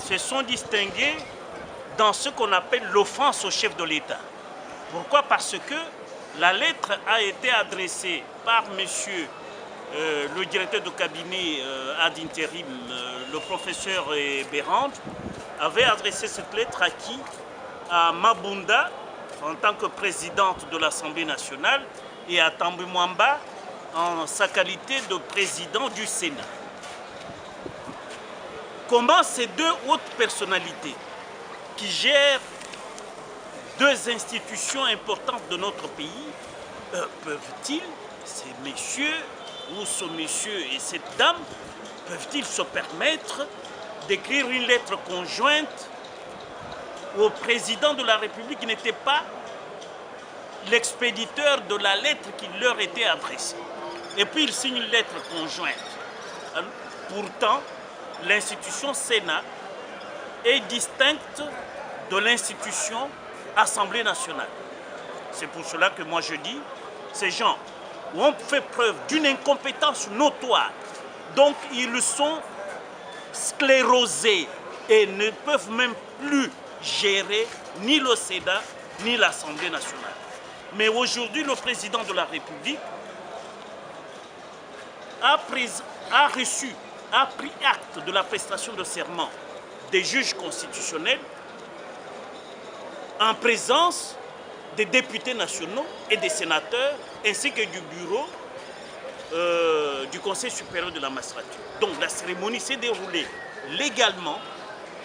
se sont distingués dans ce qu'on appelle l'offense au chef de l'État. Pourquoi? Parce que la lettre a été adressée par monsieur le directeur de cabinet ad interim, le professeur Bérand, avait adressé cette lettre à qui? À Mabunda, en tant que présidente de l'Assemblée nationale, et à Tambwe Mwamba, en sa qualité de président du Sénat. Comment ces deux hautes personnalités qui gèrent deux institutions importantes de notre pays peuvent-ils, ces messieurs ou ce monsieur et cette dame, peuvent-ils se permettre d'écrire une lettre conjointe au président de la République qui n'était pas l'expéditeur de la lettre qui leur était adressée? Et puis ils signent une lettre conjointe. Pourtant, l'institution Sénat est distincte de l'institution Assemblée nationale. C'est pour cela que moi je dis, ces gens ont fait preuve d'une incompétence notoire. Donc ils sont sclérosés et ne peuvent même plus gérer ni le Sénat ni l'Assemblée nationale. Mais aujourd'hui, le président de la République a pris acte de la prestation de serment des juges constitutionnels en présence des députés nationaux et des sénateurs, ainsi que du bureau du Conseil supérieur de la magistrature. Donc la cérémonie s'est déroulée légalement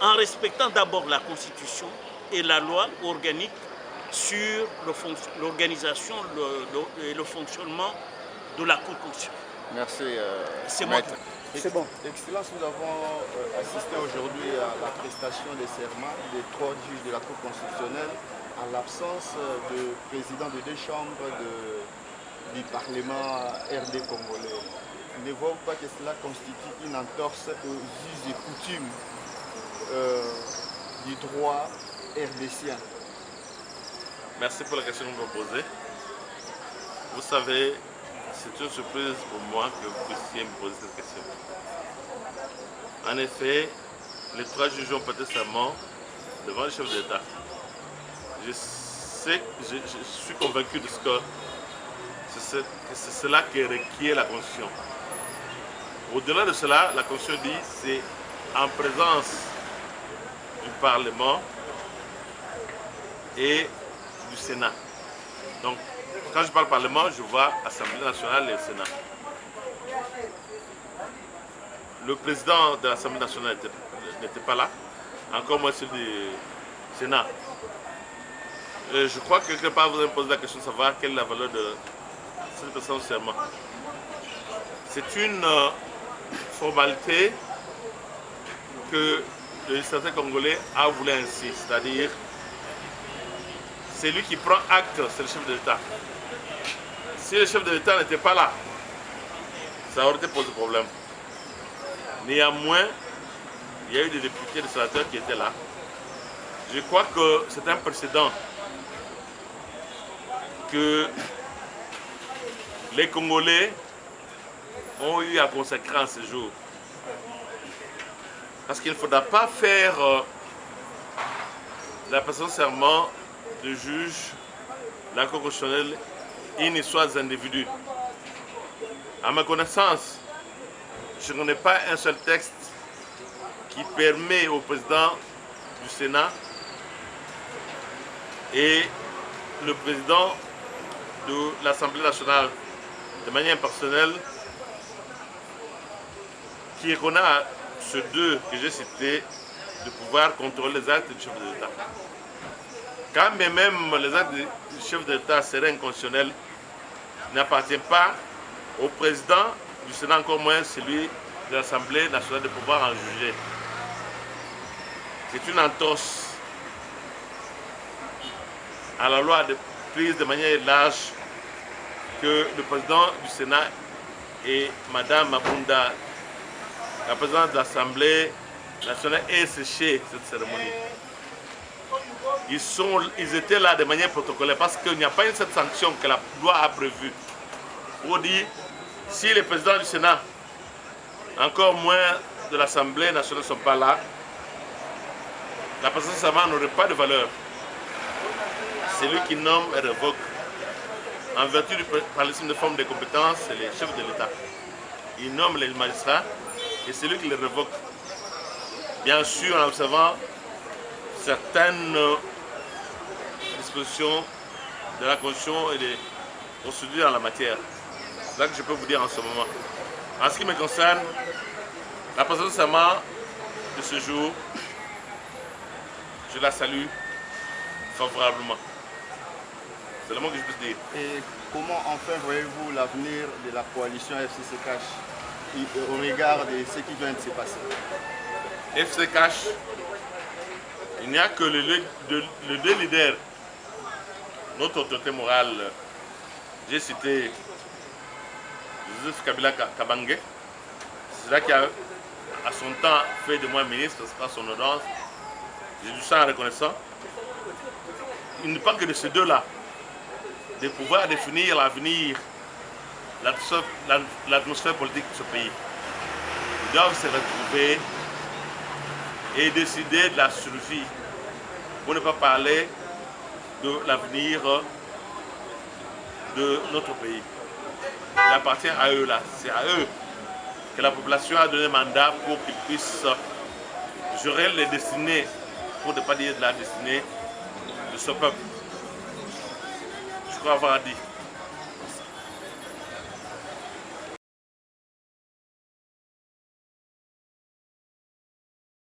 en respectant d'abord la Constitution et la loi organique sur l'organisation et le fonctionnement de la Cour constitutionnelle. Merci. C'est moi. C'est bon. Excellence, nous avons assisté aujourd'hui à la prestation des serments des 3 juges de la Cour constitutionnelle en l'absence du président de 2 chambres du Parlement RD congolais. Ne voyons pas que cela constitue une entorse aux us et coutumes du droit RDCien. Merci pour la question que vous me posez. Vous savez, c'est une surprise pour moi que vous puissiez me poser cette question. En effet, les 3 juges ont prêté serment devant le chef de l'État. Je suis convaincu de ce que c'est cela qui requiert la Constitution. Au-delà de cela, la Constitution dit que c'est en présence du Parlement et du Sénat. Donc, quand je parle Parlement, je vois Assemblée nationale et Sénat. Le président de l'Assemblée nationale n'était pas là, encore moins celui du Sénat. Je crois que quelque part vous allez me poser la question de savoir quelle est la valeur de cette prestation de serment. C'est une formalité que le législateur congolais a voulu ainsi, c'est-à-dire c'est lui qui prend acte, c'est le chef de l'État. Si le chef de l'État n'était pas là, ça aurait été posé problème. Néanmoins, il y a eu des députés, des sénateurs qui étaient là. Je crois que c'est un précédent que les Congolais ont eu à consacrer en ce jour. Parce qu'il ne faudra pas faire la prestation de serment de juge de la Cour constitutionnelle une histoire des individus. À ma connaissance, je ne connais pas un seul texte qui permet au président du Sénat et le président de l'Assemblée nationale, de manière personnelle, qui reconnaît à ceux deux que j'ai cités de pouvoir contrôler les actes du chef de l'État. Quand même les actes du chef de l'État seraient inconstitutionnels, n'appartient pas au président du Sénat, encore moins celui de l'Assemblée nationale, de pouvoir en juger. C'est une entorse à la loi prise de manière large que le président du Sénat et Mme Mabunda, la présidente de l'Assemblée nationale, aient séché cette cérémonie. Ils étaient là de manière protocolaire parce qu'il n'y a pas une cette sanction que la loi a prévue. Pour dire, si les présidents du Sénat, encore moins de l'Assemblée nationale, ne sont pas là, la passation de serment n'aurait pas de valeur. C'est lui qui nomme et révoque. En vertu du principe de forme de compétences, c'est les chefs de l'État. Il nomme les magistrats et c'est lui qui les révoque. Bien sûr, en observant certaines dispositions de la Constitution et des procédures en la matière. C'est ça que je peux vous dire en ce moment. En ce qui me concerne, la passation de serment de ce jour, je la salue favorablement. C'est le mot que je peux dire. Et comment enfin voyez-vous l'avenir de la coalition FCC-CACH au regard de ce qui vient de se passer? FCC-CACH, il n'y a que les deux leaders, notre autorité morale, j'ai cité Joseph Kabila Kabange, c'est là qui a à son temps fait de moi ministre, c'est son audience, je lui sens reconnaissant. Il ne parle que de ces deux-là, de pouvoir définir l'avenir, l'atmosphère politique de ce pays. Ils doivent se retrouver et décider de la survie, pour ne pas parler de l'avenir de notre pays. Il appartient à eux là, c'est à eux que la population a donné mandat pour qu'ils puissent gérer les destinées, pour ne pas dire de la destinée de ce peuple. Je crois avoir dit.